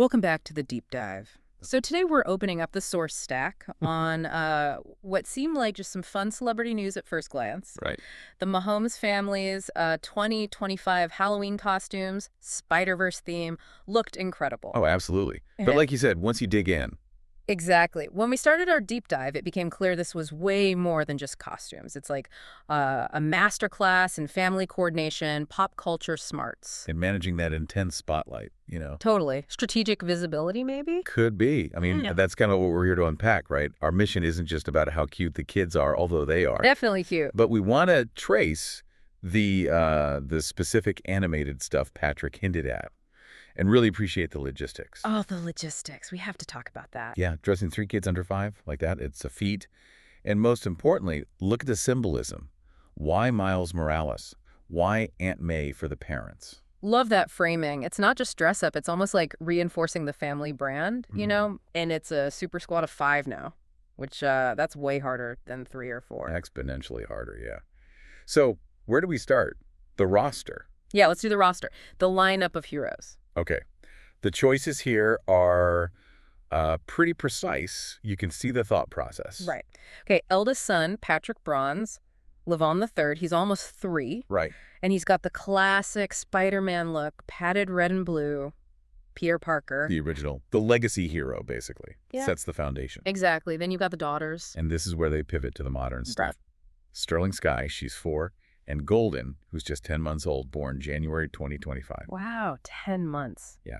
Welcome back to the deep dive. So today we're opening up the source stack on what seemed like just some fun celebrity news at first glance. Right. The Mahomes family's 2025 Halloween costumes, Spider-Verse theme, looked incredible. Oh, absolutely. But like you said, once you dig in, Exactly. When we started our deep dive, it became clear this was way more than just costumes. It's like a masterclass in family coordination, pop culture smarts. in managing that intense spotlight, Totally. Strategic visibility, maybe? could be. I mean, Yeah. that's kind of what we're here to unpack, right? Our mission isn't just about how cute the kids are, although they are, Definitely cute. but we want to trace the specific animated stuff Patrick hinted at and really appreciate the logistics. Oh, the logistics. We have to talk about that. Yeah, dressing 3 kids under 5 like that, it's a feat. And most importantly, look at the symbolism. Why Miles Morales? Why Aunt May for the parents? Love that framing. It's not just dress up. It's almost like reinforcing the family brand, you know? And it's a super squad of 5 now, which that's way harder than 3 or 4. Exponentially harder, yeah. So where do we start? The roster. Yeah, let's do the roster. The lineup of heroes. Okay. The choices here are pretty precise. You can see the thought process. Right. Okay, eldest son, Patrick Bronze, Levon the third. He's almost 3. Right. And he's got the classic Spider-Man look, padded red and blue. Peter Parker. The original. The legacy hero, basically. Yeah. Sets the foundation. Exactly. Then you've got the daughters. And this is where they pivot to the modern stuff. Right. Sterling Sky, she's 4, and Golden, who's just 10 months old, born January 2025. Wow, 10 months. Yeah.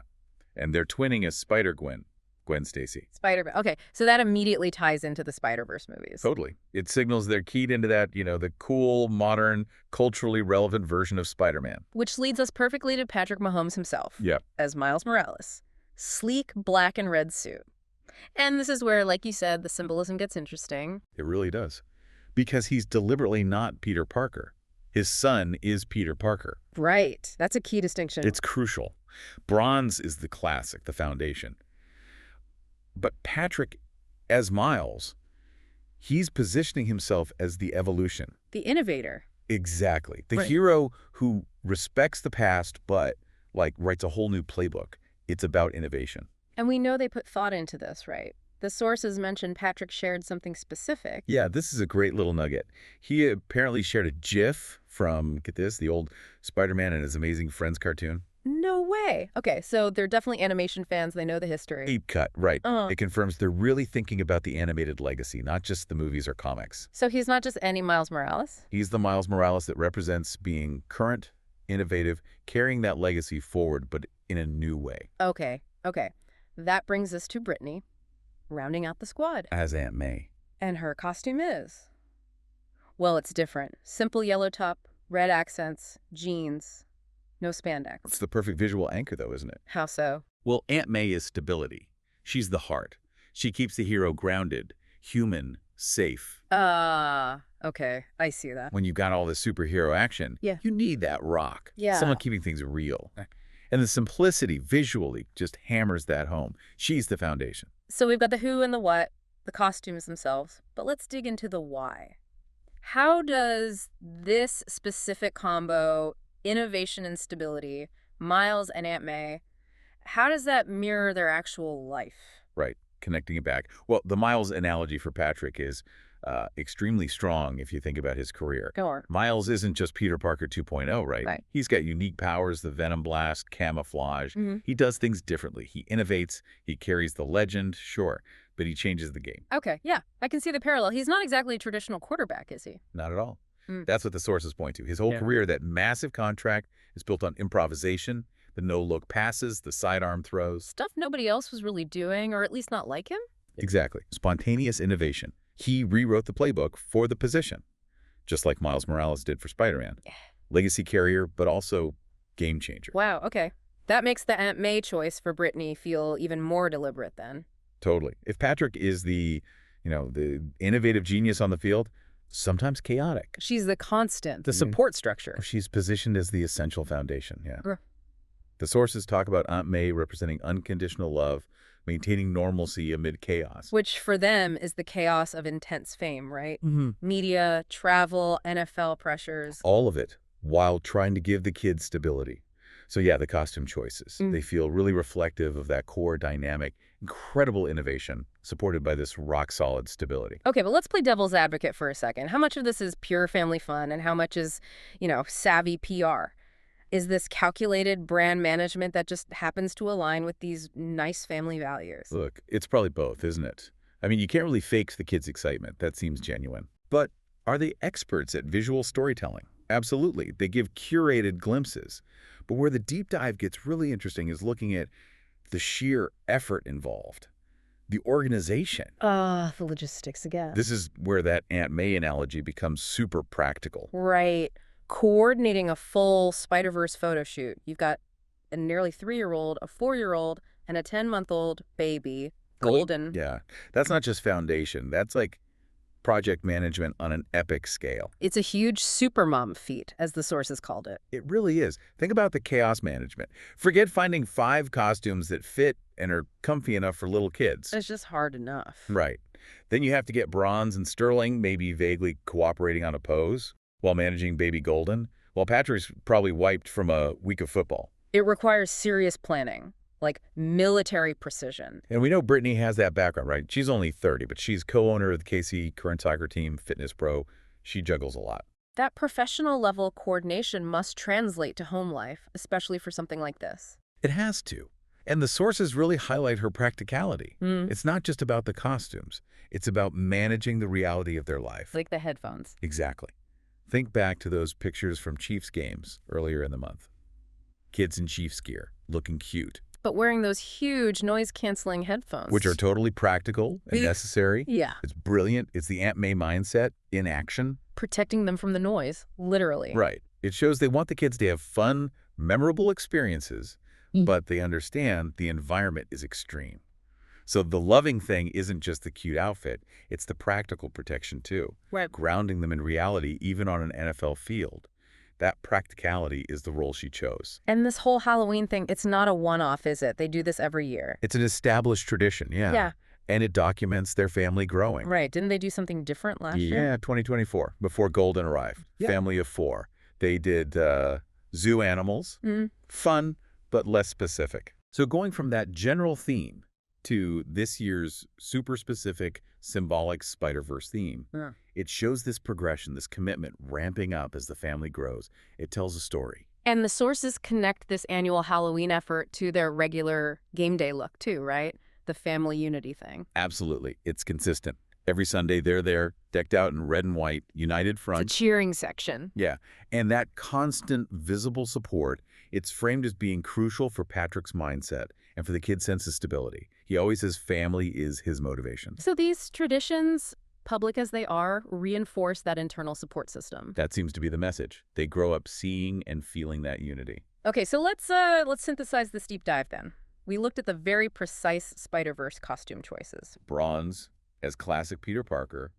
And they're twinning as Spider-Gwen, Gwen Stacy. Spider-Man. Okay, so that immediately ties into the Spider-Verse movies. Totally. It signals they're keyed into that, the cool, modern, culturally relevant version of Spider-Man. Which leads us perfectly to Patrick Mahomes himself. Yeah. As Miles Morales. Sleek black and red suit. And this is where, like you said, the symbolism gets interesting. It really does. Because he's deliberately not Peter Parker. His son is Peter Parker. Right. That's a key distinction. It's crucial. Bronze is the classic, the foundation. But Patrick, as Miles, he's positioning himself as the evolution. the innovator. Exactly. The Right. hero who respects the past but, writes a whole new playbook. It's about innovation. And we know they put thought into this, right? The sources mentioned Patrick shared something specific. Yeah, this is a great little nugget. He apparently shared a GIF from, get this, the old Spider-Man and His Amazing Friends cartoon. No way. Okay, so they're definitely animation fans. They know the history. Deep cut, right. Uh-huh. It confirms they're really thinking about the animated legacy, not just the movies or comics. So he's not just any Miles Morales? He's the Miles Morales that represents being current, innovative, carrying that legacy forward, but in a new way. Okay. That brings us to Brittany, rounding out the squad. As Aunt May. And her costume is? Well, it's different. Simple yellow top, red accents, jeans, no spandex. It's the perfect visual anchor, though, isn't it? How so? Well, Aunt May is stability. She's the heart. She keeps the hero grounded, human, safe. Okay. I see that. When you've got all this superhero action, Yeah. you need that rock. Yeah. Someone keeping things real. And the simplicity visually just hammers that home. She's the foundation. So we've got the who and the what, the costumes themselves, but let's dig into the why. How does this specific combo, innovation and stability, Miles and Aunt May, how does that mirror their actual life? Right. Connecting it back. Well, the Miles analogy for Patrick is extremely strong if you think about his career. Go on. Miles isn't just Peter Parker 2.0, right? Right. He's got unique powers, the Venom Blast, camouflage. Mhm. He does things differently. He innovates. He carries the legend, sure, but he changes the game. Okay, yeah, I can see the parallel. He's not exactly a traditional quarterback, is he? Not at all. Mm. That's what the sources point to. His whole career, that massive contract, is built on improvisation, the no-look passes, the sidearm throws. Stuff nobody else was really doing, or at least not like him? Exactly. Spontaneous innovation. He rewrote the playbook for the position, just like Miles Morales did for Spider-Man. Legacy carrier, but also game changer. Wow, okay. That makes the Aunt May choice for Brittany feel even more deliberate then. Totally. If Patrick is the innovative genius on the field, sometimes chaotic. She's the constant, the support structure. She's positioned as the essential foundation, yeah. Right. The sources talk about Aunt May representing unconditional love, maintaining normalcy amid chaos. Which for them is the chaos of intense fame, right? Mm-hmm. Media, travel, NFL pressures. All of it, while trying to give the kids stability. So yeah, the costume choices. Mm. They feel really reflective of that core dynamic, incredible innovation supported by this rock-solid stability. Okay, but let's play devil's advocate for a second. How much of this is pure family fun and how much is, savvy PR? Is this calculated brand management that just happens to align with these nice family values? Look, it's probably both, isn't it? I mean, you can't really fake the kids' excitement. That seems genuine. But are they experts at visual storytelling? Absolutely. They give curated glimpses. But where the deep dive gets really interesting is looking at the sheer effort involved, the organization. The logistics again. This is where that Aunt May analogy becomes super practical. Right. Coordinating a full Spider-Verse photo shoot. You've got a nearly 3-year-old, a 4-year-old, and a 10-month-old baby, golden. Yeah, that's not just foundation. That's like project management on an epic scale. It's a huge supermom feat, as the sources called it. It really is. Think about the chaos management. Forget finding 5 costumes that fit and are comfy enough for little kids. It's just hard enough. Right. Then you have to get Bronze and Sterling maybe vaguely cooperating on a pose while managing baby Golden, while Patrick's probably wiped from a week of football. It requires serious planning, like military precision. And we know Brittany has that background, right? She's only 30, but she's co-owner of the KC current soccer team, fitness pro. She juggles a lot. That professional level coordination must translate to home life, especially for something like this. It has to. And the sources really highlight her practicality. It's not just about the costumes. It's about managing the reality of their life. Like the headphones. Exactly. Think back to those pictures from Chiefs games earlier in the month. Kids in Chiefs gear, looking cute. But wearing those huge noise-canceling headphones. Which are totally practical and necessary. Yeah. It's brilliant. It's the Aunt May mindset in action. Protecting them from the noise, literally. Right. It shows they want the kids to have fun, memorable experiences, but they understand the environment is extreme. So the loving thing isn't just the cute outfit, it's the practical protection too. Right. Grounding them in reality even on an NFL field. That practicality is the role she chose. And this whole Halloween thing, it's not a one-off, is it? They do this every year. It's an established tradition, yeah. Yeah. And it documents their family growing. Right. Didn't they do something different last year? Yeah, 2024, before Golden arrived. Yeah. Family of 4. They did zoo animals. Fun, but less specific. So going from that general theme to this year's super specific, symbolic Spider-Verse theme, it shows this progression, this commitment ramping up as the family grows. It tells a story. And the sources connect this annual Halloween effort to their regular game day look too, right? The family unity thing. Absolutely. It's consistent. Every Sunday, they're there, decked out in red and white, united front. It's a cheering section. Yeah. And that constant, visible support, it's framed as being crucial for Patrick's mindset and for the kid's sense of stability. He always says family is his motivation. So these traditions, public as they are, reinforce that internal support system. That seems to be the message. They grow up seeing and feeling that unity. Okay, so let's synthesize this deep dive then. We looked at the very precise Spider-Verse costume choices. Bronze as classic Peter Parker,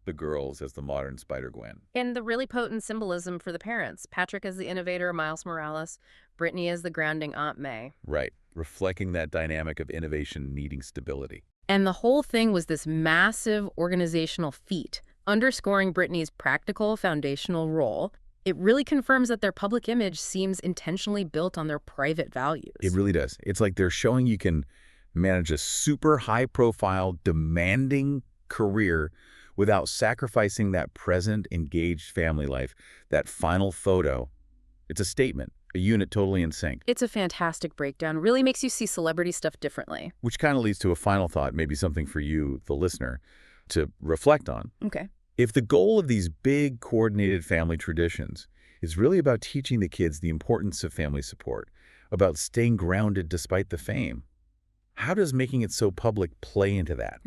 the girls as the modern Spider-Gwen. And the really potent symbolism for the parents. Patrick as the innovator, Miles Morales, Brittany as the grounding Aunt May. Right, reflecting that dynamic of innovation needing stability. And the whole thing was this massive organizational feat, underscoring Brittany's practical foundational role. It really confirms that their public image seems intentionally built on their private values. It really does. It's like they're showing you can manage a super high-profile, demanding career without sacrificing that present, engaged family life. That final photo, it's a statement, a unit totally in sync. It's a fantastic breakdown. Really makes you see celebrity stuff differently. Which kind of leads to a final thought, maybe something for you, the listener, to reflect on. Okay. If the goal of these big, coordinated family traditions is really about teaching the kids the importance of family support, about staying grounded despite the fame, how does making it so public play into that?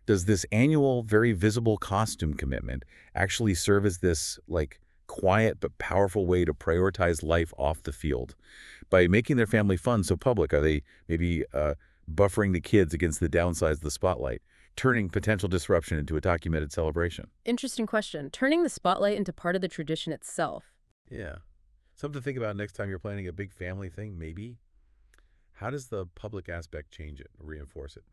Does this annual, very visible costume commitment actually serve as this, like, quiet but powerful way to prioritize life off the field? By making their family fun so public, are they maybe buffering the kids against the downsides of the spotlight, turning potential disruption into a documented celebration? Interesting question. Turning the spotlight into part of the tradition itself. Yeah. Something to think about next time you're planning a big family thing, maybe. How does the public aspect change it, reinforce it?